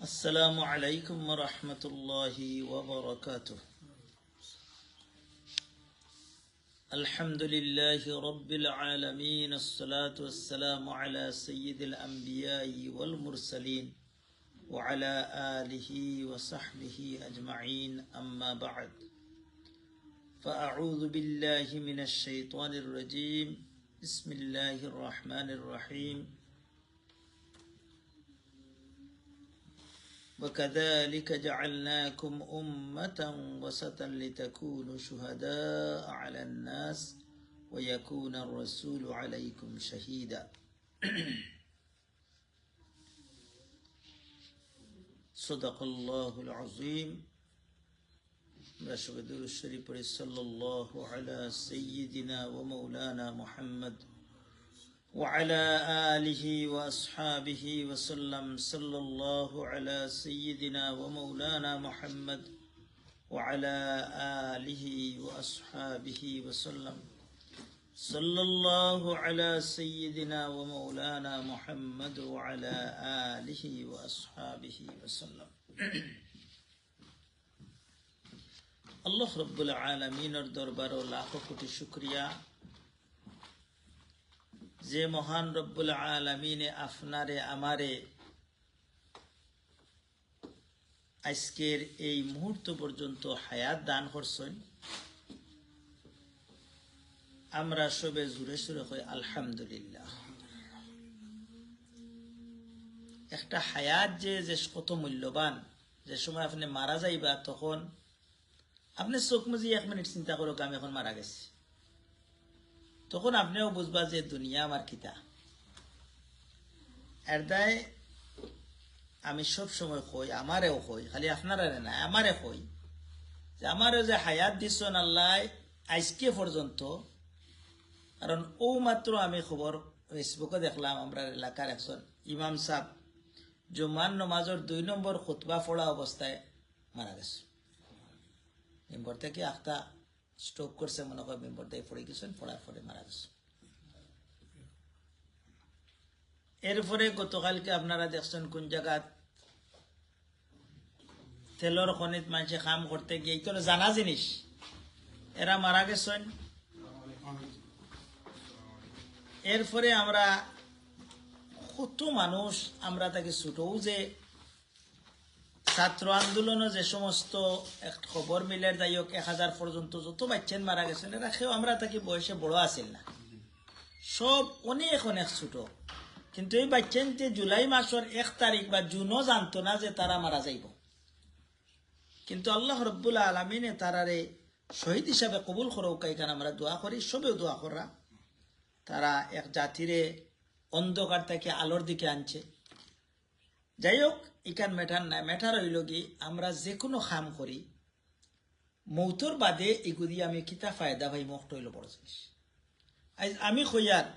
السلام عليكم ورحمة الله وبركاته. الحمد لله رب العالمين، الصلاة والسلام على سيد الأنبياء والمرسلين وعلى آله وصحبه أجمعين، أما بعد، فأعوذ بالله من الشيطان الرجيم. بسم الله الرحمن الرحيم. وكذلك جعلناكم أمة وسطا لتكونوا شهداء على الناس ويكون الرسول عليكم شهيدا. صدق الله العظيم. رشد الشريف صلى الله على سيدنا ومولانا محمد وعلى آله وأصحابه وسلم. صلى الله على سيدنا ومولانا محمد وعلى آله وأصحابه وسلم. صلى الله على سيدنا ومولانا محمد وعلى آله وأصحابه وسلم. الله رب العالمين দরবারে লাখো কোটি শুকরিয়া যে মহান রব্বুল আলামিনে আপনারে আমারে আজকের এই মুহূর্ত পর্যন্ত হায়াত দান করছেন। আমরা সবে জুড়ে সুরে কই আলহামদুলিল্লাহ। একটা হায়াত যে কত মূল্যবান, যে সময় আপনি মারা যাইবা তখন আপনি চোখ মুজি 1 মিনিট চিন্তা করো আমি এখন মারা গেছি, তখন আপনিও বুঝবা যে দুনিয়া আমার কিতা। এর দায় আমি সব সময় কই, আমারেও কই, খালি আপনারা না আমারে কই, যে আমারও যে হায়াত দিচ্ছেন আল্লাহ আজকে পর্যন্ত। কারণ ও মাত্র আমি খবর ফেসবুকে দেখলাম, আমরা এলাকার একজন ইমাম সাহেব জুমার নমাজের 2 নম্বর খুতবা পড়া অবস্থায় মারা গেছে। মেম্বর থেকে আখতা স্ট্রোক করছে, মনে হয় মেম্বর দিয়ে পড়ে গেছেন, পড়ার পরে মারা গেছে। এরপরে গতকালকে আপনারা দেখছেন কোন জায়গা তেলর খনিত মানুষে কাম করতে গিয়ে, তো জানা জিনিস, এরা মারা গেছেন। এরপরে আমরা কত মানুষ আমরা তাকে ছুটও যে ছাত্র আন্দোলনে যে সমস্ত খবর মিলের যাই হোক 1000 পর্যন্ত যত বাচ্চান মারা গেছেন, এরা কেউ আমরা তাকে বয়সে বড় আসিল না, সব অনেক অনেক ছোট। কিন্তু এই বাচ্চান যে জুলাই মাসের 1 তারিখ বা জুনও জানতো না যে তারা মারা যাইব, কিন্তু আল্লাহ রব্বুল আলমিনে তারারে শহীদ হিসাবে কবুল করুক। এখানে আমরা দোয়া করি, সবেও দোয়া করা। তারা এক জাতিরে অন্ধকার থেকে আলোর দিকে আনছে। যাই হোক, ইকান মেটার নাই, মেটার হইল কি আমরা যে কোনো কাম করি মৌতর বাদে এগুলি আমি কিতা ফায়দা ভাই মুক্ত হইল বড় জিনিস। আজ আমি কইয়ার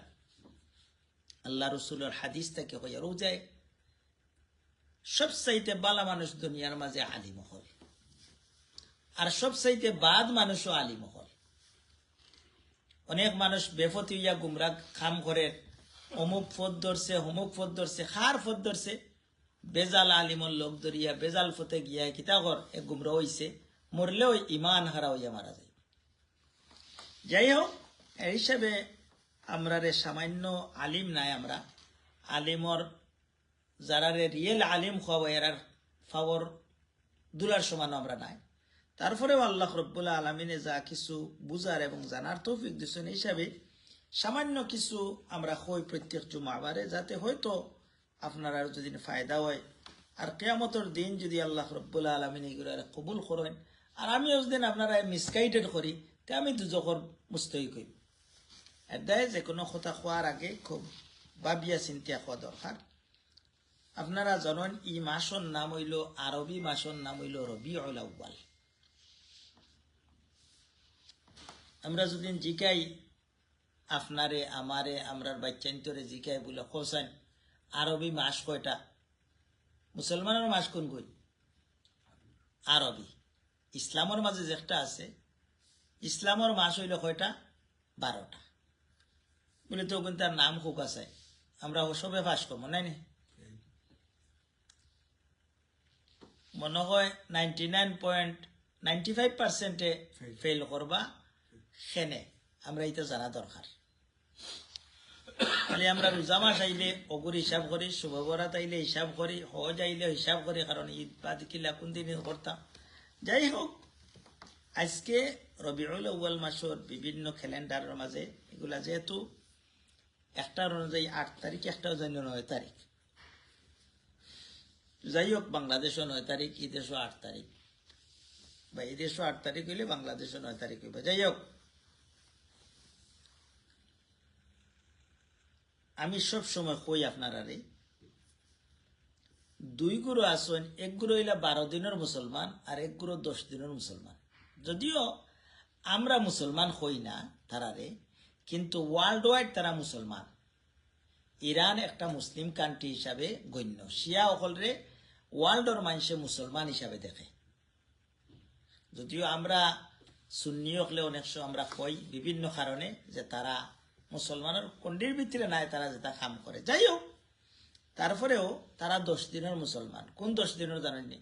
আল্লাহ রসুলের হাদিস থেকে কইয়ার ও যায় সবচাইতে বালা মানুষ দুনিয়ার মাঝে আলিম হল, আর সবচাইতে বাদ মানুষও আলিম হল। অনেক মানুষ বেফতি হইয়া গুমরা খাম করে, অমুক ফদ ধরছে, অমুক ফদ ধরছে, খার ফদ ধরছে, বেজাল আলিমর লোক ধরিয়া বেজাল ফতে গিয়া কিতা কর এক গুমরা হইছে, মরলেও ইমান হারা হইয়া মারা যায়। যাই হোক, এই হিসাবে আমরা রে সামান্য আলিম নাই, আমরা আলিমর যারা রে রিয়েল আলিম খাওয়া এরার ফাওয়ার দুলার সমান আমরা নাই। তারপরেও আল্লাহ রব্বুল আলমিনে যা কিছু বুঝার এবং জানার তৌফিক দিচ্ছেন, হিসাবে সামান্য কিছু আমরা হই প্রত্যেক জুমাবারে, যাতে হয়তো আপনারা যদি ফায়দা হয়। আর কিয়ামতের দিন যদি আল্লাহ রব্বুল আলমিন এগুলো কবুল করেন, আর আমি দিন আপনারা মিসগাইডেড করি, তে আমি দুজকর মুস্তই করি। এদায় যে কোনো কথা খোয়ার আগে খুব ভাবিয়া চিন্তা খোয়া দরকার। আপনারা জানেন ই মাসের নাম হইল, আরবি মাসের নাম হইল রবিউল আউয়াল। আমরা যদি জিকাই আপনারে আমারে আমরার বাচ্চান্তরে জিকাই বলে খোঁজেন আরবি মাস কয়টা, মুসলমানের মাস কোন কই? আরবি। ইসলামের মাঝে যেটা আছে, ইসলামের মাস হইল কয়টা? 12টা। বলে তো তার নাম খুব আছে, আমরা সবে ফাঁস করবো নাই। মনে হয় 99.95% ফেল করবা সেনে আমরা এটা জানা দরকার। তাহলে আমরা রোজা মাস আইলে অগুর হিসাব করি, শুভবরাত আইলে হিসাব করি, হজ আইলে হিসাব করি, কারণ ঈদ বাদ কিলা কোন দিন করতাম। যাই হোক, আজকে রবিউল আউয়াল মাসের বিভিন্ন ক্যালেন্ডারের মাঝে এগুলা যেহেতু একটার অনুযায়ী 8 তারিখ, একটা অনুযায়ী 9 তারিখ, যাই হোক বাংলাদেশও 9 তারিখ, এই দেশও 8 তারিখ, বা এই দেশও 8 তারিখ হইলে বাংলাদেশও 9 তারিখ হইবে। যাই হোক, আমি সব সময় কই আপনারা রে, 2 গুরু আসেন, এক গুরু হইলা 12 দিনের মুসলমান আর এক গুরু 10 দিনের মুসলমান। যদিও আমরা মুসলমান হই না তারারে, কিন্তু ওয়ার্ল্ড ওয়াইড তারা মুসলমান। ইরান একটা মুসলিম কান্ট্রি হিসাবে গণ্য, শিয়া অকলরে ওয়ার্ল্ডর মানুষে মুসলমান হিসাবে দেখে। যদিও আমরা সুন্নি হলে অনেক সময় আমরা কই বিভিন্ন কারণে যে তারা মুসলমানের কন্ডির ভিতরে নাই, তারা যেটা কাম করে। যাই হোক, তারপরেও তারা 10 দিনের মুসলমান। কোন 10 দিনের জানেননি?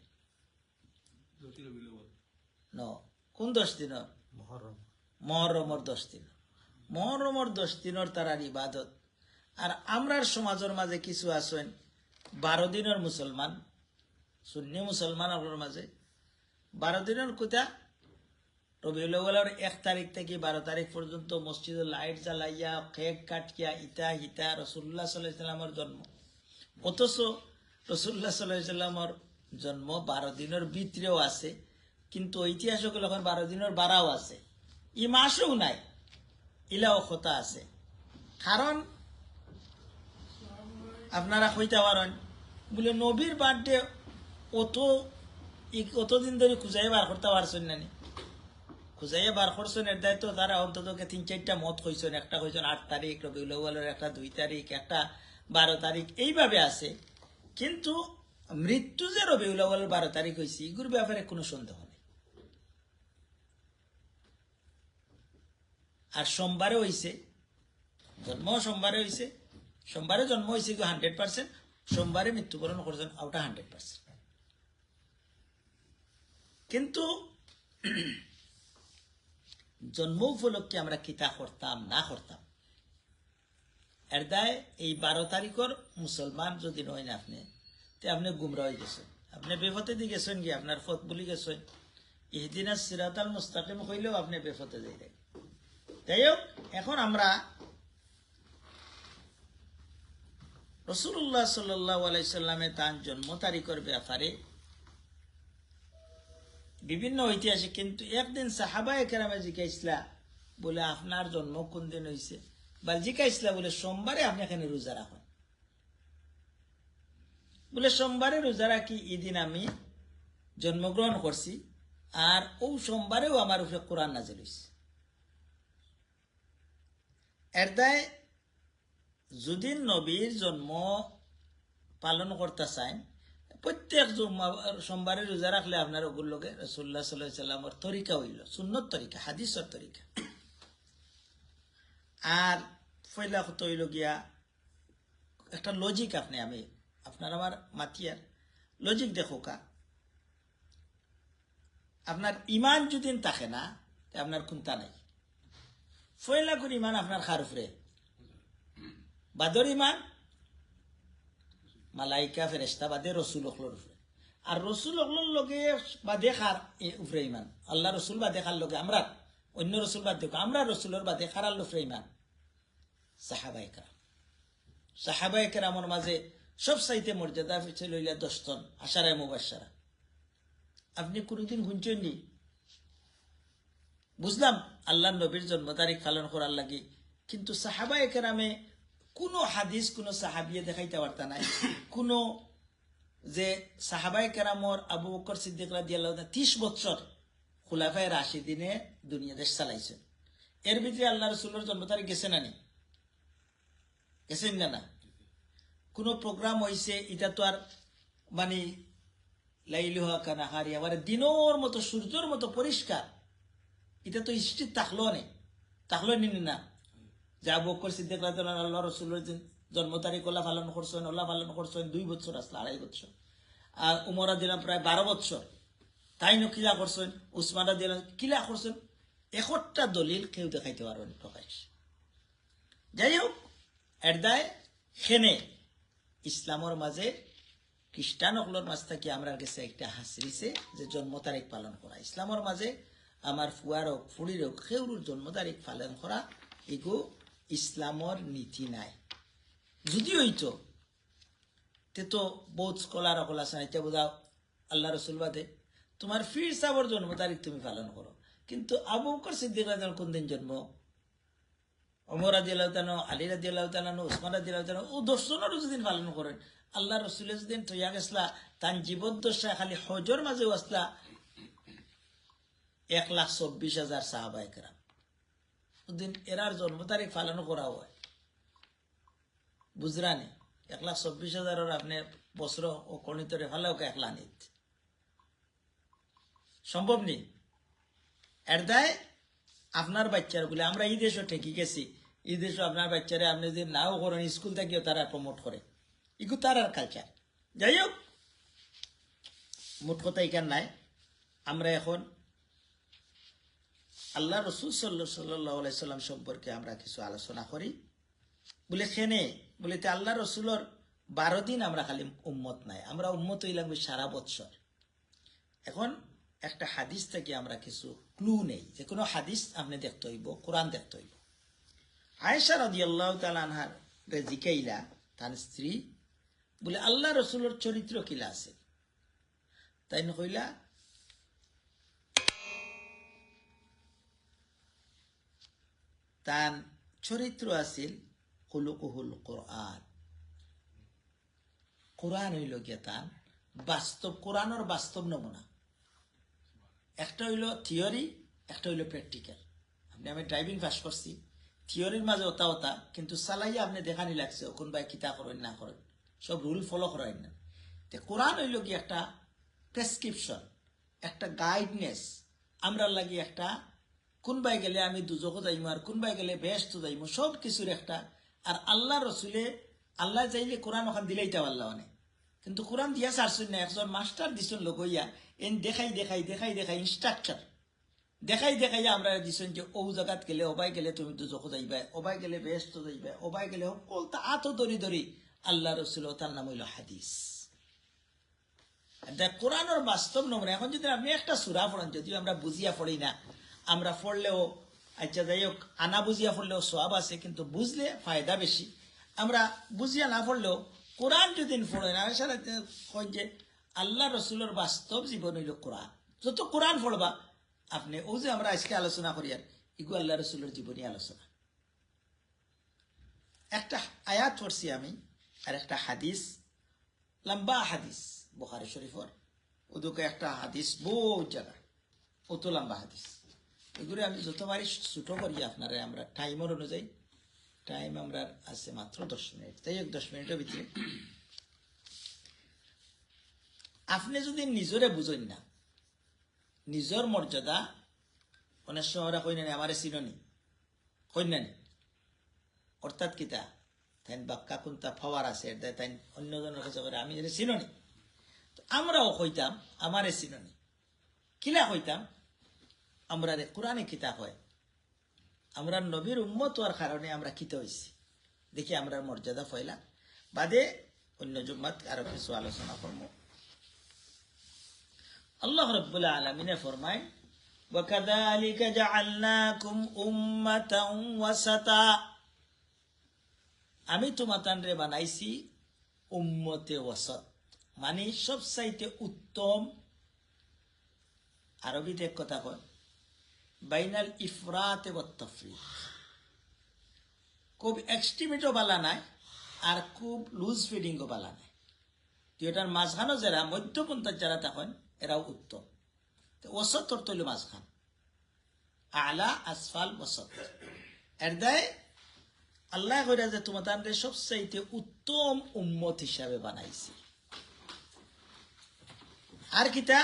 কোন 10 দিনের? মহরমর 10 দিন। মহরমর 10 দিনের তারার ইবাদত। আর আমরার সমাজের মাঝে কিছু আছেন 12 দিনের মুসলমান, সুন্নি মুসলমান আপনার মাঝে 12 দিনের কোথা? রবিউল আউয়ালের 1 তারিখ থেকে 12 তারিখ পর্যন্ত মসজিদে লাইট জ্বালাইয়া, কেক কাটিয়া, ইতা হিতা রাসূলুল্লাহ সাল্লাল্লাহু আলাইহি ওয়াসাল্লামের জন্ম। অথচ রাসূলুল্লাহ সাল্লাল্লাহু আলাইহি ওয়াসাল্লামের জন্ম 12 দিনের ভিতরেও আছে, কিন্তু ঐতিহাসিক এখন 12 দিনের বাড়াও আছে, ই মাসও নাই, ইলাও কথা আছে। কারণ আপনারা কইতে পারেন বলে নবীর বার্থডে অতদিন ধরে খুঁজাই বার করতে পারছেন না, খুঁজাইয়া বার করছেন। এর দায়িত্ব তারা অন্তত 3-4টা মত কইছেন। একটা কইছেন 8 তারিখ রবিউল আউয়ালের, একটা 2 তারিখ, একটা 12 তারিখ, এইভাবে আছে। কিন্তু মৃত্যু যে রবিউল আউয়ালের 12 তারিখ হয়েছে, এগুলোর ব্যাপারে কোনো সন্দেহ নেই। আর সোমবারে হয়েছে জন্ম, সোমবারে হয়েছে, সোমবারে জন্ম হয়েছে 100%, সোমবারে মৃত্যুবরণ করছেন ওটা 100%। কিন্তু জন্ম উপলক্ষে আমরা কিতা করতাম না করতাম, এর দায় এই 12 তারিখের মুসলমান যদি নয় না আপনি, তে আপনি গুমরা হয়ে গেছেন, আপনি বেফতে দিয়ে গেছেন, গিয়ে আপনার ফত বলি গেছেন। ইহদিনাস সিরাতাল মুস্তাকিম হইলেও আপনি বেফতে যাই দেয়। যাই হোক, এখন আমরা রাসূলুল্লাহ সাল্লাল্লাহু আলাইহি সাল্লামে তার জন্ম তারিখের ব্যাপারে বিভিন্ন ঐতিহাসিক, কিন্তু একদিন সাহাবায়ে কেরামে জিজ্ঞাসা বলে আপনার জন্ম কোন দিন হয়েছে, বা জিজ্ঞাসা বলে সোমবারে আপনি এখানে রোজা রাখেন, বলে সোমবারে রোজা রাখি, এই দিন আমি জন্মগ্রহণ করছি, আর ও সোমবারেও আমার উপরে কোরআন নাজিল হয়েছে। এর দায় যদি নবীর জন্ম পালন করতে চান, প্রত্যেক সোমবারে রোজা রাখলে আপনার ওগুর লগে রাসূলুল্লাহ সাল্লাল্লাহু আলাইহি ওয়াসাল্লামের তরিকা হইল, সুন্নত তরিকা, হাদিসের তরিকা। আর পয়লা কথা হইল গিয়া একটা লজিক, আমি আপনার আমার মাতিয়ার লজিক দেখো কা, আপনার ইমান যদি থাকে না, আপনার কোনটা নাই। পয়লা করে ইমান আপনার খার উপরে, বাদর ইমান মালাইকা ফেরেশতা বাদে রসুল অখলোর উপরে, আর রসুল অখলোর লগে বাদে খার উপরে ইমান, আল্লাহ রসুল বাদে খার লগে আমরা অন্য রসুল বাদ দেখো, আমরা রসুলের বাদে খারার উপরে ইমান। সাহাবায়ে কেরাম, সাহাবায়ে কেরামের মাঝে সব চাইতে মর্যাদা ছিল 10 জন আশারায়ে মুবাশশারা। আপনি কোনদিন শুনছেন নি? বুঝলাম আল্লাহ নবীর জন্ম তারিখ পালন করার লাগে, কিন্তু সাহাবায়ে কেরামে কোনো হাদিস কোনো সাহাবিয়ে দেখাইতে পারতা নাই কোনো যে সাহাবায়ে কেরামর আবু বকর সিদ্দিক রাদিয়াল্লাহু তাআলা 30 বছর খুলাফায়ে রাশিদিনে দুনিয়া দেশ চালাইছেন। এর ভিতরে আল্লাহ রাসূলের জন্ম তারিখ গেছে না নি? গেছেন না? কোন প্রোগ্রাম হইছে, এটা তো আর মানে লাইলুহা কানাহারিয়া মানে দিনের মতো সূর্যের মতো পরিষ্কার, এটা তো হিস্ট্রি তাহলো নি না যে আবু বকর সিদ্দিক রাদিয়াল্লাহু আল্লাহ রাসূলের জন্ম তারিখ ওলা পালন করছেন 2 বছর আসলে 2.5 বছর। আর উমরা দিলাম প্রায় 12 বছর, তাই নো কিলা করছেন, উসমানা দিলাম কিলা করছেন, একটা দলিল কেউ দেখাইতে পারবেন প্রকাশ। যাই হোক, এর দায় খেনে ইসলামের মাঝে খ্রিস্টান অকলর মাঝ থাকি আমরা কাছে একটা হাসরিছে যে জন্ম তারিখ পালন করা। ইসলামের মাঝে আমার ফুয়ার হোক ফুড়ির হোক সেউর জন্ম তারিখ পালন করা এগো ইসলামর নীতি নাই। যদি হইতো তে তো বহুত স্কলার অকল আছে, এটা বোঝা আল্লাহ রসুল বাদে তোমার ফির সাবর জন্ম তারিখ তুমি পালন করো। কিন্তু আবু বকর সিদ্দিক রাদিয়াল্লাহু কোন দিন জন্ম, ওমর রাদিয়াল্লাহু তাআলা, আলী রাদিয়াল্লাহু তাআলা, উসমান রাদিয়াল্লাহু তাআলা ও 10 জনেরও যদি পালন করেন, আল্লাহ রসুলের যেদিন তৈয়া গেছলা তান জীবদ্দশায় খালি হজর মাঝে আসলা 1,24,000 সাহাবায়ে কেরাম। ওদিন এরার জন্ম তারিখ পালন করা হয়, বুঝরানি 1,24,000 আপনি বছর ও কর্ণিতরে ফালাও একলা নিত সম্ভব নেই। এর দায় আপনার বাচ্চার বলে আমরা এই দেশও ঠেকি গেছি, এই দেশও আপনার বাচ্চারে আপনি যদি নাও করেন স্কুল থেকেও তারা প্রমোট করে, ইগু তার আর কালচার। যাই হোক, মোট কথা এখান নাই। আমরা এখন আল্লাহ রসুল সাল্লাল্লাহু আলাইহি সাল্লাম সম্পর্কে আমরা কিছু আলোচনা করি। বলে খেনে বলে আল্লাহ রসুলের 12 দিন আমরা খালি উম্মত নাই, আমরা উম্মত হইলাম সারা বৎসর। এখন একটা হাদিস থেকে আমরা কিছু ক্লু নেই, যে কোনো হাদিস আপনি দেখতে হইব, কোরআন দেখতে হইব। আয়েশা রাদিয়াল্লাহু তাআলা আনহার জিকাইলা তার স্ত্রী বলে আল্লাহ রসুলের চরিত্র কিলা আছে, তাই না কইলা তার চরিত্র আছিল খুলুকুহুল কোরআন। কোরআন হইল গিয়া তার বাস্তব, কোরআনের বাস্তব নমুনা। একটা হইল থিওরি, একটা হইল প্র্যাকটিক্যাল। আপনি আমি ড্রাইভিং পাস করছি, থিওরির মাঝে ওতা ওতা, কিন্তু চালাইয়া আপনি দেখানি লাগছে কোন ভাই কিতা করেন না করেন, সব রুল ফলো করেন না। কোরআন হইল কি একটা প্রেসক্রিপশন, একটা গাইডনেস আমরা লাগি, একটা কোন ভাই গেলে আমি দুজক যাইমু আর কোন ভাই গেলে বেহেশত যাইমু, সব কিছুর একটা। আর আল্লাহ রসুলে আল্লাহ চাইলে কোরআন ওখান দিলেইটা আল্লাহ অনেক, কিন্তু কোরআন দিয়া সারছুন না, একজন মাস্টার দিছুন লগইয়া এন দেখাই দেখাই দেখাই দেখাই ইনস্ট্রাকচার দেখাই দেখাই আমরা দিছুন যে ও জায়গাত গেলে ওবাই গেলে তুমি দুজক যাইবা, ওবাই গেলে বেহেশত যাইবা, ওবাই গেলে সকল তা আতো ধরি ধরি আল্লাহ রসুল, তার নাম হইল হাদিস। কোরআনের বাস্তব নমুনা। এখন যদি আপনি একটা সূরা পড়েন, যদিও আমরা বুঝিয়া পড়ি না, আমরা পড়লেও আচ্ছা যাই হোক আনা বুঝিয়া পড়লেও সওয়াব আছে, কিন্তু বুঝলে ফায়দা বেশি। আমরা বুঝিয়া না পড়লেও কোরআন যদি পড়েন, যে আল্লাহ রসুলের বাস্তব জীবন হইল কোরআন। যত কোরআন পড়বা আপনি, ও যে আমরা আজকে আলোচনা করি আর ইগু আল্লাহ রসুলের জীবনী আলোচনা। একটা আয়াত পড়ছি আমি আর একটা হাদিস, লম্বা হাদিস বুখারী শরীফর, ওদিকে একটা হাদিস বহুত জায়গা, অত লম্বা হাদিস। এগুলো আমি যতবারই ছোট করি আপনারা, আমরা টাইমের অনুযায়ী, টাইম আমরা আছে মাত্র 10 মিনিট, তাই 10 মিনিটের ভিতরে আপনি যদি নিজরে বুঝেন না, নিজের মর্যাদা, অনেক সময় কই না আমারে চিননি, কই না, অর্থাৎ কিতা তাই বাক্কা কোনটা ফাওয়ার আছে, তাই অন্যজনের কাছে করে আমি চিননি, আমরাও কইতাম আমারে চিননি। কিলা কইতাম, আমরা কোরআনে কিতাব হয়, আমরা নবীর উম্মত হওয়ার কারণে আমরা কিতে হয়েছি, দেখি আমরা মর্যাদা ফয়লা বাদে অন্য জুম্মাত আরো কিছু আলোচনা করব। আল্লাহ রাব্বুল আলামিন ফরমায়, ওয়াকাযালিকা জাআলনাকুম উম্মাতান ওয়াসাতা, আমি তোমাতানরে বানাইছি উম্মতে ওয়াসাত, মানে সবচাইতে উত্তম। আরবিতে এক কথা কয় বাইনাল ইফরাত ওয়াত তাফরিত, খুব এক্সট্রিমিটও বালা নাই আর খুব লুজ ফিডিংও বালা নাই, তো এটার মাঝখানো যারা মধ্যপন্থার যারা তখন এরাও উত্তম। ওসত অর্থ হইল মাঝখান, আলা আসফাল ওসত। এর দায় আল্লাহ কইরা যে তোমাদের সবচাইতে উত্তম উম্মত হিসাবে বানাইছি। আর কিতা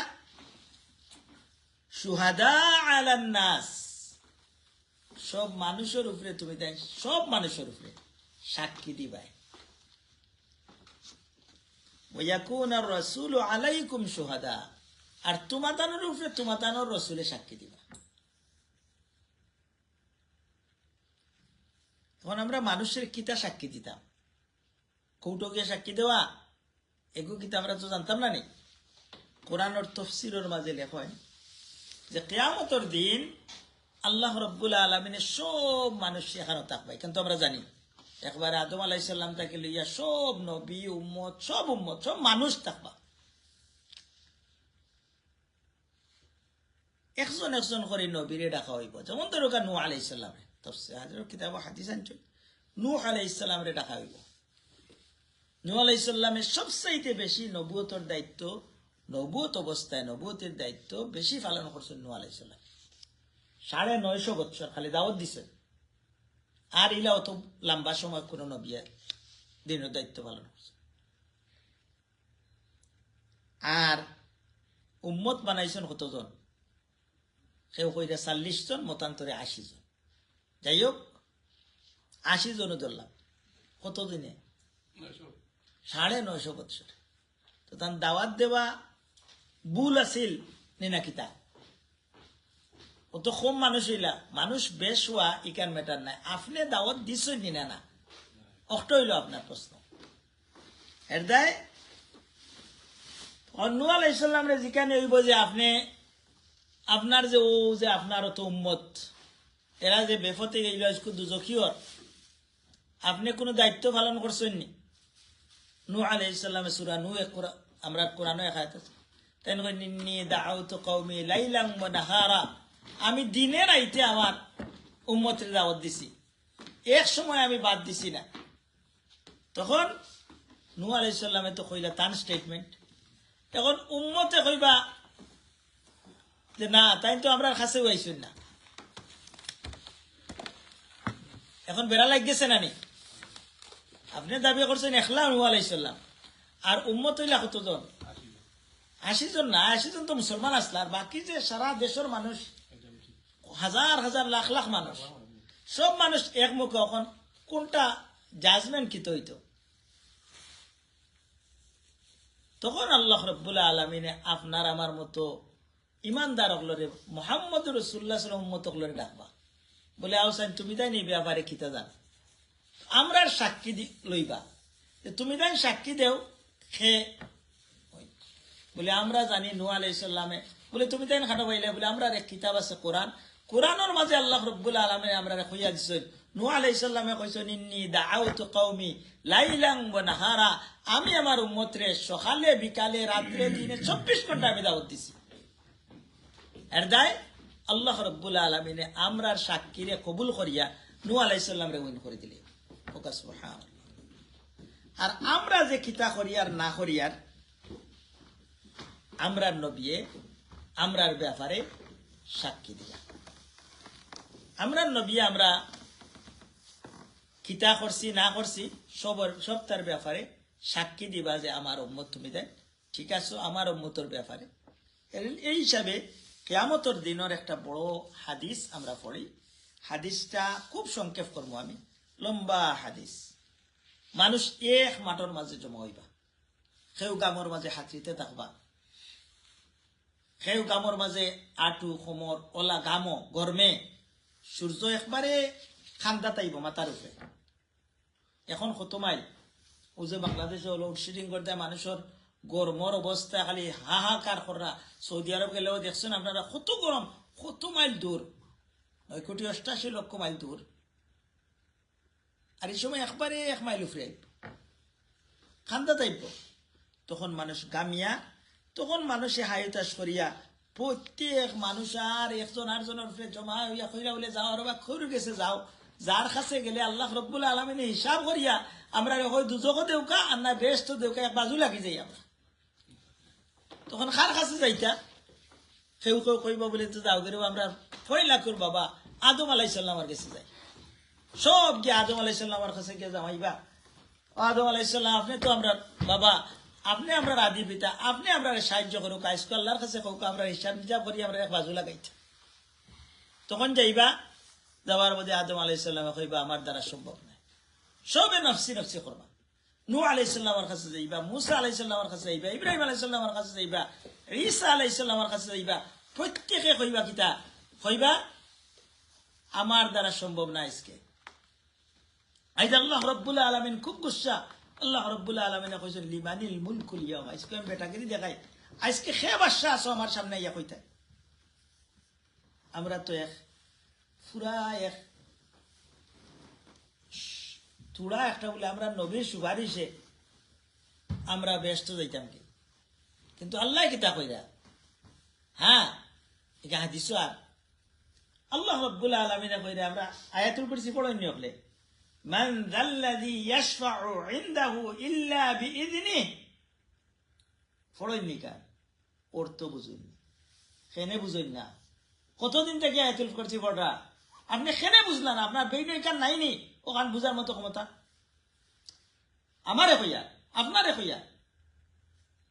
শুহাদা আলান নাস, সব মানুষের উপরে তুমি তাই সব মানুষের উপরে সাক্ষী দিবাই। ওয়াকুনার রাসূলু আলাইকুম শুহাদা, আর তোমাদের উপরে তোমাদের রাসূলে সাক্ষী দিবা। তখন আমরা মানুষের কিতা সাক্ষী দিতাম, কৌটকে সাক্ষী দেওয়া, এগু কিতা আমরা তো জানতাম না। নি কোরআনের তফসিরের মাঝে লেখা হয় যে কিয়ামতের দিন আল্লাহ রাব্বুল আলামিনের সব মানুষ সেখানে থাকবে। কিন্তু আমরা জানি একবারে আদম আলাইহিস সালাম থেকে লইয়া সব নবী উম্মত সব মানুষ থাকবা। একজন একজন করে নবীরে ডাকা হইব। যেমন ধরো নূহ আলাইহিস সালামে তফসির কিতাব হাদিস আনছে, নূহ আলাইহিস সালামরে ডাকা হইব। নূহ আলাইহিস সালামের সবচাইতে বেশি নবুয়তের দায়িত্ব, নবুয়ত অবস্থায় নবুয়তের দায়িত্ব বেশি পালন করছেন নূহ আলাইহিস সালাম। 950 বছর খালি দাওয়াত দিছেন, আর ইলা অত লম্বা সময় কোন নবী দিনের দায়িত্ব পালন করছে। আর উম্মত বানাইছেন কতজন? কেউ কইরা 40 জন, মতান্তরে 80 জন। যাই হোক 80 জন ধরলাম। কতদিনে? 950 বছর। তো তার দাওয়াত দেওয়া ভুল আছিল নিনা কিতা? অত কম মানুষ হইলা, মানুষ বেশ হওয়া ইকান ম্যাটার নাই। আপনি দাওয়াত দিচ্ছেন নিনা না, অষ্ট হইল আপনার প্রশ্ন। এর দায় নূহ আলাইহিস সালামরে যেখানে হইব যে আপনি আপনার যে ও যে আপনার অত উম্মত এরা যে বেফতে গেল দুজকিয়র, আপনি কোনো দায়িত্ব পালন করছেন নি? নূহ আলাইহিস সালামের সূরা নূহ আমরা কোরআনে আয়াত আছে, তাই নিন্নি দাআউতু কওমি লাইলান ওয়া নাহারা, আমি দিনে রাইতে আমার উম্মতের দাওয়াত দিছি, এক সময় আমি বাদ দিছি না। তখন নূহ আলাইহিস সালামে তো কইলা তান স্টেটমেন্ট। এখন উম্মতে কইবা যে না, তাই তো আমরা কাছে হইছুন না। এখন বেড়া লাগছে না নি? আপনি দাবি করছেন একলা নূহ আলাইহিস সালাম, আর উম্মত হইলা কতজন? 80 জন না, 80 জন তো মুসলমান আসলা, আর বাকি যে সারা দেশের মানুষ হাজার হাজার লাখ লাখ মানুষ, সব মানুষ এক মুখে। এখন কোনটা জাজমেন্ট কি হইতো? তখন আল্লাহ রাব্বুল আলামিনে আপনার আমার মতো ইমানদার হলরে মুহাম্মদ রাসূলুল্লাহ সাল্লাল্লাহু আলাইহি ওয়াসাল্লাম উম্মত হলরে ডাকবা, বলে আওসান তুমি তাই নি ব্যাপারে কিতা জান, আমরা সাক্ষী লইবা। তুমি তাই সাক্ষী দেও খে, বলে আমরা জানি নূহ আলাইহিস সালামে, বলে তুমি তাই খাটো পাইলে, বলে আমরা এক কিতাব আছে কোরআন, কোরআনের মাঝে আল্লাহ রাব্বুল আলামিন আমরা কইয়া দিছেন, নূহ আলাইহিস সালামে কইছেন ইন্নী দাআউতু কওমি লাইলান ওয়া নাহারা, আমি আমার উম্মতরে সকালে বিকালে রাত্রে দিনে 24 ঘন্টা আমি দাওয়াত দিছি। এর দায় আল্লাহ রাব্বুল আলামিনে আমরার সাক্ষীরে কবুল করিয়া নূহ আলাইহিস সালামরে উইন করে দিলেন। ওকা সুবহানাল্লাহ। আর আমরা যে কিতা করিয়ার না করিয়ার, আমরার নবিয়ে আমরার ব্যাপারে সাক্ষী দিয়া, আমরার নবী আমরা কিতা করছি না করছি সব তার ব্যাপারে সাক্ষী দিবা যে আমার উম্মত তুমি দেন ঠিক আছো আমার উম্মতর ব্যাপারে। এই হিসাবে কিয়ামতের দিনের একটা বড় হাদিস আমরা পড়ি। হাদিসটা খুব সংক্ষেপ করবো আমি, লম্বা হাদিস। মানুষ এক মাঠের মাঝে জমা হইবা, সেও গামর মাঝে হাতিতে থাকবা, সেও গামর মাঝে আটু কোমর ওলা গামো গরমে, সূর্য একবারে খান্দা তাইব মাথার উপরে। এখন কত মাইল ও যে বাংলাদেশে লোডশেডিং করতে মানুষের গরমর অবস্থা খালি হাহাকার করা। সৌদি আরব গেলেও দেখছেন আপনারা কত গরম, কত মাইল দূর, 9,88,00,000 মাইল দূর, আর এই সময় একবারে 1 মাইল উপরে খান্দা তাইব। তখন মানুষ গামিয়া, তখন মানুষে হায়তাস করিয়া প্রত্যেক মানুষ আর একজন আরেকজনের উপরে জমা হইয়া কইরা বলে যাও আর বা খৈর গেছে যাও, যার কাছে গেলে আল্লাহ রব্বুল আলামিনে হিসাব করিয়া আমরা হয় দুজকও দেউকা আর না বেস্ট দেউকা, এক বাজু লাগি যাই আমরা। তখন কার কাছে যাইতা? কেউ কেউ কইবা বলে তো যাও গেলেও আমরা ফয়লা কর বাবা আদম আলাইহিস সালামের কাছে যাই, সব গিয়ে আদম আলাইহিস সালামের কাছে গিয়ে জামাইবা, আদম আলাইহিস সালাম আপনি তো আমরা বাবা, আপনি আমরা আদি পিতা, আপনি আমরা সাহায্য করুক, আজকে আল্লাহর কাছে হোক আমরা হিসাব নিজাব করি আমরা এক বাজু লাগাইছি। তখন যাইবা, যাওয়ার মধ্যে আদম আলাইহিস সালামে কইবা আমার দ্বারা সম্ভব নয়, সবে নফসি নফসি করবা, নূহ আলাইহিস সালামের কাছে যাইবা, মুসা আলাইহিস সালামের কাছে যাইবা, ইব্রাহিম আলাইহিস সালামের কাছে যাইবা, ঈসা আলাইহিস সালামের কাছে যাইবা, প্রত্যেকে কইবা কিতা কইবা আমার দ্বারা সম্ভব না। আজকে আজ আল্লাহ রব্বুল আলামিন খুব গুসা। আল্লাহ রব্বুল আলামিন কইছেন লিমানিল মুলকুল ইয়াউম। আজকে আমি বেটাগিরি দেখাই, আজকে খে বাদশা আছো আমার সামনে ইয়া কইতা। আমরা তো এক পুরা এক তুড়া একটা বলে আমরা নবীর সুপারিশে আমরা ব্যস্ত যাইতাম কি, কিন্তু আল্লাহ কিতা কইরা হ্যাঁ এটা হাদিস আর আল্লাহ রাব্বুল আলামিন কইরা আমরা আয়াতুল কুরসি পড়নি হলে মান যাল্লাযী ইয়াশফাউ ইনদাহু ইল্লা বিইذনিহি পড়নি কার অর্থ বুঝুন কেনে বুঝুন না। কতদিন থেকে আয়াতুল কুরসি পড়া আপনি কেনে বুঝলেন? আপনার বেইনে কান নাইনি ওখান বুঝার মতো ক্ষমতা আমারে কইয়া আপনারে কইয়া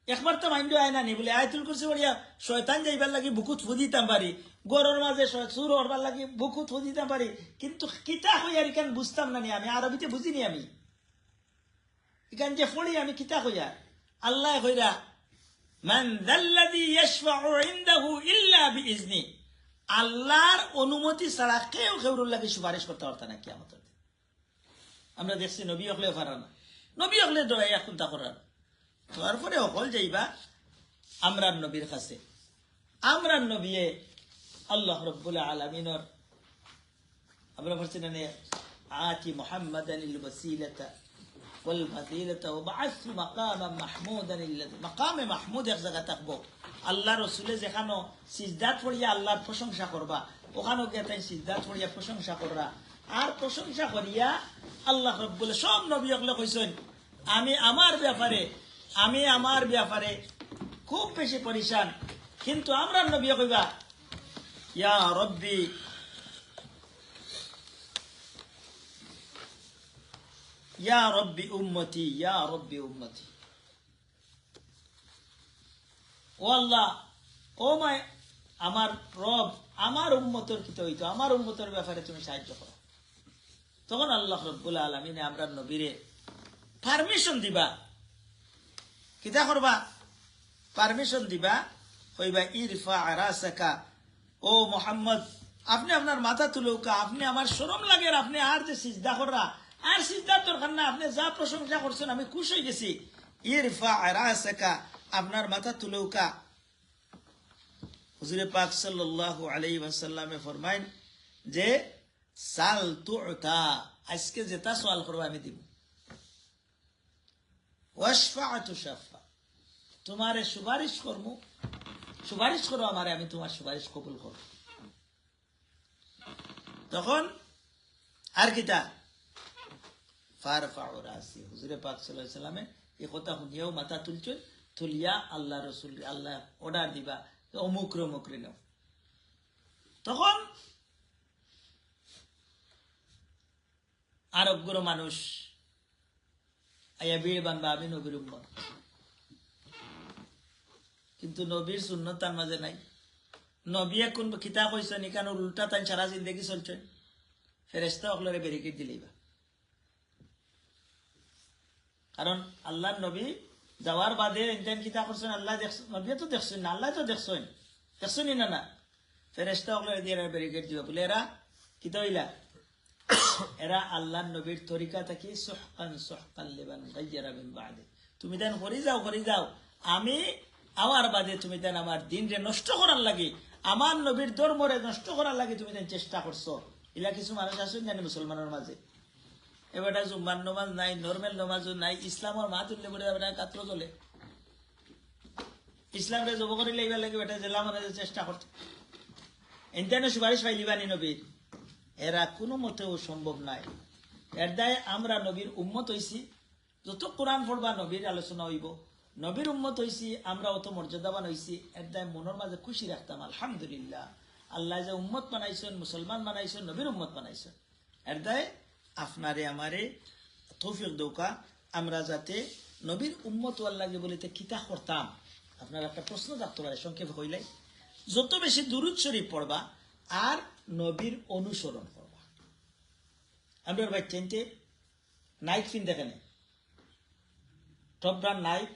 একবার তো মাইন্ড আয় না নি বলে আয়াতুল কুরসি পড়িয়া শয়তান যাইবার লাগি বুকুত ফুদিতাম পারি, গরুর মাঝে সুর হরবার লাগি বুকুত ফুদিতাম পারি, কিন্তু কিতা কইয়ার ইখান বুঝতাম না নি। আমি আরবিতে বুঝিনি, আমি ইখান যে পড়ি আমি কিতা কইয়া আল্লাহ কইরা মান যাল্লাযী ইয়াশফাউ ইনদাহু ইল্লা বিইذনি, আল্লাহর অনুমতি ছাড়া কেউ কেউর লাগে সুপারিশ করতে পারত না কিয়ামতের দিন। আমরা দেখছি নবী হলে পারা না, নবী হলে দয়া এখন তা করার তারপরে অকল যাইবা আমরার নবীর কাছে। আমরার নবী আল্লাহ রাব্বুল আলামিনের আমরা বলছি না আতি মুহাম্মাদানিল ওয়াসিলাতা ওয়াল ফাদিলাতা ওয়া বা'আথ মাকামান মাহমুদান আল্লাযী মাকামে মাহমুদ এক জায়গা থাকবো। আল্লাহ রসুলে যেখানে সিজদাত পড়িয়া আল্লাহর প্রশংসা করবা ওখানে গিয়ে তাই সিজদাত পড়িয়া প্রশংসা কররা, আর প্রশংসা করিয়া আল্লাহ রাব্বুল সব নবী হলে কইছেন আমি আমার ব্যাপারে খুব বেশি পরিশান, কিন্তু আমরা নবী কইবা ইয়া রব্বি ইয়া রব্বি উম্মতি ইয়া রব্বি উম্মতি। ও আল্লাহ ও মাই আমার রব আমার উম্মতের কিতে হইতো, আমার উম্মতের ব্যাপারে তুমি সাহায্য করো। তখন আল্লাহ রাব্বুল আলামিন আমরা নবীরে পারমিশন দিবা, কিতা করবা পারমিশন দিবা, কইবা ইরফা রাসাকা, ও মুহাম্মদ আপনি আপনার মাথা তুলৌকা, আপনি আমার শরম লাগে, আপনি আর যে সিজদা কররা আর সিজদার দরকার না, আপনি যা প্রশংসা করছেন আমি খুশ হয়ে গেছি। ইরফা রাসাকা আপনার মাথা তুলৌকা। হুজুরে পাক সাল্লাল্লাহু আলাইহি ওয়াসাল্লামে ফরমাইন যে সাল তুতা, আজকে যেটা সওয়াল করবা আমি দিব। ওয়াশফা'তু শাফা, তোমারে সুপারিশ করবো, সুপারিশ করো আমারে, আমি তোমার সুপারিশ কবুল করব। তখন আর কিতা ফারফাউ রাসি, হুজুরে পাক সাল্লাল্লাহু আলাইহি ওয়াসাল্লামে এই কথা শুনিয়াও মাথা তুলছেন, তুলিয়া আল্লাহ রসুল আল্লাহ অর্ডার দিবা অমুক রমুকরে নাও। তখন আরবগুলো মানুষ আইয়া বিড় বানবা আমি নবীর উম্মত, কিন্তু নবীর সুন্নত তার মাঝে নাই। নবী কোন কিতা কইছেন এখানে উল্টা তাই সারা জিন্দগি চলছেন, ফেরেশতা অকলরে ব্যারিকেড দিলেইবা। কারণ আল্লাহ নবী যাওয়ার বাদে ইন্টান কিতা করছেন আল্লাহ দেখছেন, নবী তো দেখছেন না, আল্লাহ তো দেখছেন না না, ফেরেশতা অকলরে দিয়ে ব্যারিকেড দিবা বলে এরা কিতা হইলা, এরা আল্লাহ নবীর তরিকা থাকি সুহকান সুহকান লিমান গায়্যারা মিন বাদে, তুমি দেন করি যাও আমি আমার বাদে তুমি দেন আমার দিন রে নষ্ট করার লাগে, আমার নবীর ধর্মরে নষ্ট করার লাগে তুমি দেন চেষ্টা করছো। ইলা কিছু মানুষ আসুন জানি মুসলমানের মাঝে এবারটা জুম্মার নমাজ নাই, নর্মাল নমাজও নাই, ইসলামের মা তুললে বলে বেটা কাতর চলে, ইসলামরে জব করিলে এইবার লাগে বেটা জেলা মানে চেষ্টা করতো ইন্টারনেট সুপারিশ পাইলিবানি নবীর, এরা কোনো মতেও সম্ভব নাই। এর দায় আমরা নবীর উম্মত হইছি, যত কোরআন পড়বা নবীর আলোচনা হইব, নবীর উম্মত হইছি আমরা অত মর্যাদাবান হইছি, এর দায় মনের মাঝে খুশি রাখতাম আলহামদুলিল্লাহ আল্লাহ যে উম্মত বানাইছেন, মুসলমান বানাইছেন, নবীর উম্মত বানাইছেন। এর দায় আপনারে আমারে তৌফিক দৌকা আমরা যাতে নবীর উম্মত আল্লাহকে বলিতে কিতা করতাম। আপনার একটা প্রশ্ন থাকতে পারে সংক্ষেপ হইলাই, যত বেশি দুরূদ শরীফ পড়বা আর নবীর অনুসরণ করবা। আমরা ভাই চেনতে নাইট ফিন দেখেন টপ ব্র্যান্ড নাইক,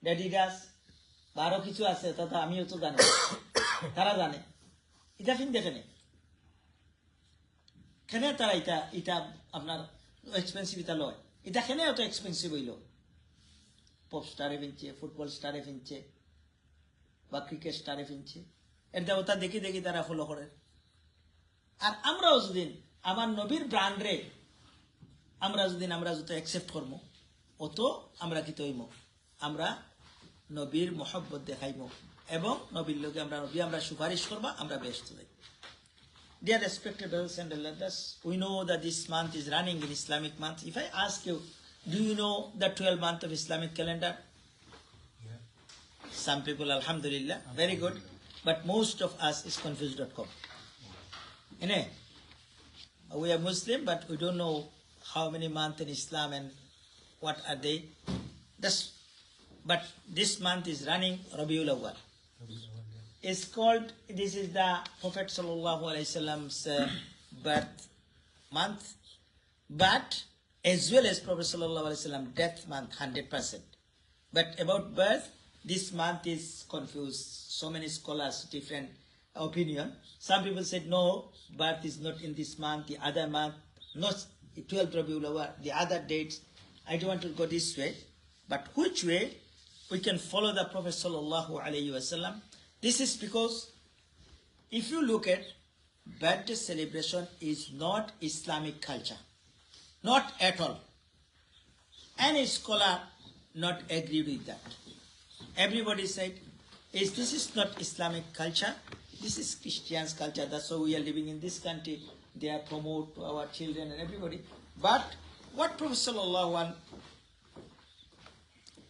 ড্যাডিডাস, বা আরো কিছু আছে, তথা আমিও তো জানি, তারা জানে। এটা ফিন দেখে নেই কেন তারা এটা এটা আপনার এক্সপেন্সিভ এটা লয়, এটা কেন অত এক্সপেন্সিভ হইল? পপ স্টারে ফিনছে, ফুটবল স্টারে ফিনছে, বা ক্রিকেট স্টারে ফিনছে, এর দেবতা দেখি দেখি তারা ফলো করে। আর আমরাও যদি আমার নবীর ব্র্যান্ডরে আমরা যত অ্যাকসেপ্ট করবো, অত আমরা কি তৈম, আমরা নবীর মহব্বত দেখাইব এবং নবীর লোকে আমরা সুপারিশ করবা, আমরা ব্যস্ত যাই। Dear respected brothers and elders, we know that this month is running in Islamic month. If I ask you, do you know the 12th month of Islamic calendar? Yeah. Some people, alhamdulillah, very good, but most of us is confused.com. We are Muslim, but we don't know how many months in Islam and what are they. But this month is running Rabiul Awwal. It's called, this is the Prophet Sallallahu Alaihi Wasallam's birth month, but as well as Prophet Sallallahu Alaihi Wasallam death month, 100%. But about birth, this month is confused. So many scholars, different opinion. Some people said, no, birth is not in this month, the other month, not 12th Rabiul Awwal, the other dates. I don't want to go this way, but which way we can follow the Prophet Sallallahu Alaihi Wasallam. This is because if you look at birthday celebration is not Islamic culture, not at all. Any scholar not agree with that. Everybody said, this is not Islamic culture, this is Christian's culture, that's why we are living in this country, they are promote to our children and everybody. But what Prophet Sallallahu Alaihi Wasallam,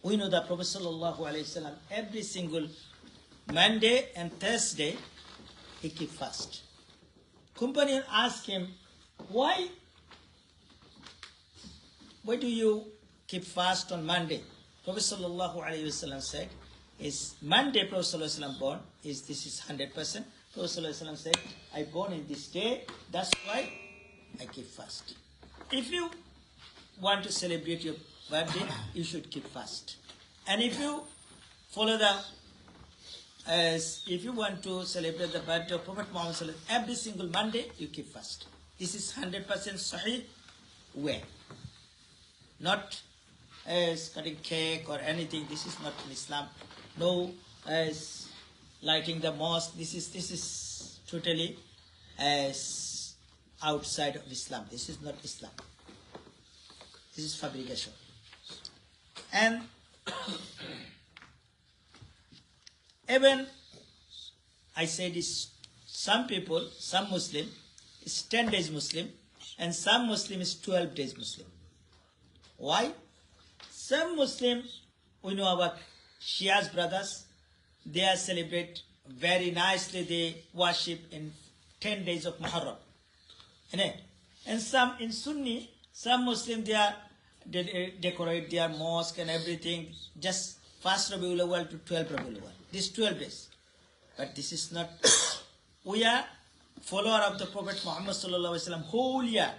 we know that Prophet Sallallahu Alaihi Wasallam every single Monday and Thursday he keep fast. Companion asked him, why do you keep fast on Monday? Prophet Sallallahu Alaihi Wasallam said, is Monday Prophet Sallallahu Alaihi Wasallam born, this is 100%. Prophet Sallallahu Alaihi Wasallam said, I born in this day, that's why I keep fast. If you want to celebrate your birthday, you should keep fast. And if you follow if you want to celebrate the birthday of Prophet Muhammad Sallallahu Alaihi Wasallam, every single Monday you keep fast. This is 100% Sahih way. Not as cutting cake or anything. This is not in Islam. No as lighting the mosque. This is totally as outside of Islam. This is not Islam. This is fabrication. And even I said this, some people, some Muslim is 10 days Muslim and some Muslim is 12 days Muslim. Why? Some Muslim, we know our Shia's brothers, they are celebrate very nicely, they worship in 10 days of Muharram. And some in Sunni, some Muslim, they decorate their mosque and everything, just first Rabiul Awwal to 12 Rabiul Awwal. These 12 days. But this is not, we are follower of the Prophet Muhammad Sallallahu Alaihi Wasallam whole year,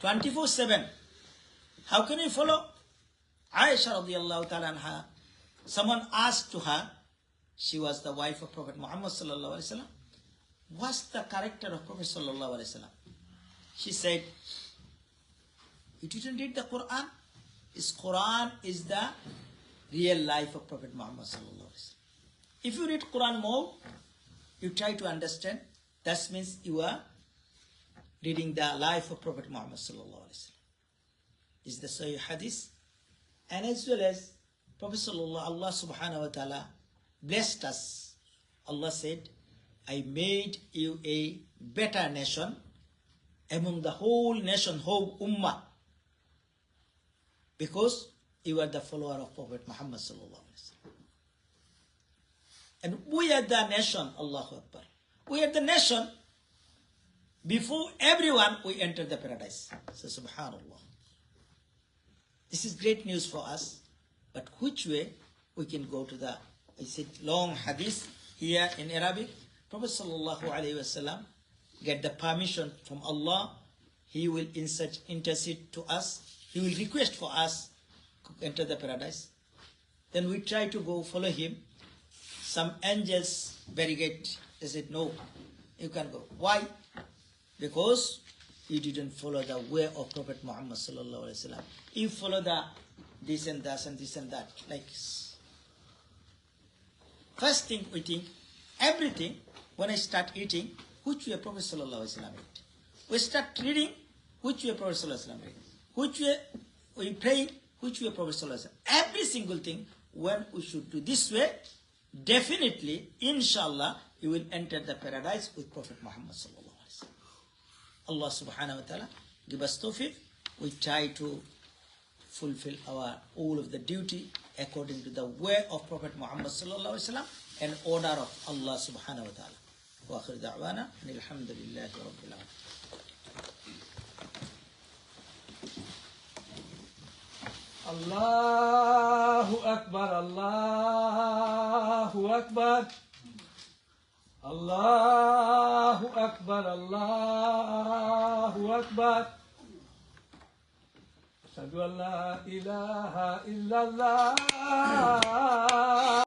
24/7. How can we follow? Aisha radiallahu ta'ala anha, someone asked to her, she was the wife of Prophet Muhammad Sallallahu Alaihi Wasallam, what's the character of Prophet Sallallahu Alaihi Wasallam? She said, you didn't read the Quran? Quran is the real life of Prophet Muhammad Sallallahu Alaihi Wasallam. If you read Quran more, you try to understand, that means you are reading the life of Prophet Muhammad Sallallahu Alaihi Wasallam. This is the Sahih Hadith. And as well as Prophet Sallallahu, Allah Subhanahu Wa Ta'ala blessed us. Allah said, I made you a better nation among the whole nation, whole ummah, because you are the follower of Prophet Muhammad Sallallahu Alaihi Wasallam. And we are the nation, Allahu Akbar. We are the nation, before everyone we enter the paradise. So subhanallah. This is great news for us. But which way we can go to the, I said, long hadith here in Arabic. Prophet Sallallahu Alaihi Wasallam get the permission from Allah. He will intercede to us. He will request for us, enter the paradise. Then we try to go follow him. Some angels barricade. They said, no, you can't go. Why? Because you didn't follow the way of Prophet Muhammad sallallahu alaihi wasallam. You follow the this and that and this and that. Like first thing we think, everything, when I start eating, which way Prophet sallallahu alaihi wasallam ate. We start reading, which way Prophet sallallahu alaihi wasallam read. Which way we pray, which way Prophet sallallahu alaihi wasallam. Every single thing, when we should do this way, definitely, inshallah, you will enter the paradise with Prophet Muhammad sallallahu alaihi wasallam. Allah subhanahu wa ta'ala give us tawfiq. We try to fulfill our all of the duty according to the way of Prophet Muhammad sallallahu alaihi wasallam and order of Allah subhanahu wa ta'ala. Wa akhir da'wana alhamdulillahi rabbil alamin. Allahu Akbar, Allahu Akbar, Allahu Akbar, Allahu Akbar. Ashhadu an la ilaha illallah.